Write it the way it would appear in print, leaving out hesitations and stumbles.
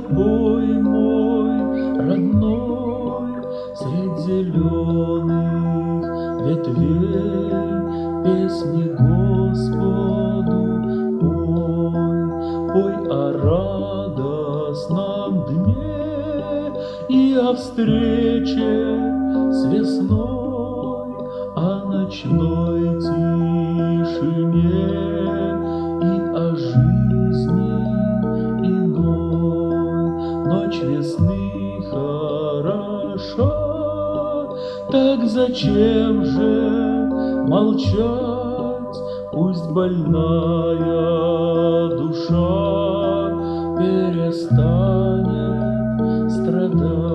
тобой, мой родной, средь зеленых ветвей песни Господу пой, пой о радостном дне и о встрече с весной, о ночной тишине и о жизни иной. Ночь весны хороша, так зачем же молчать? Пусть больная душа перестанет страдать.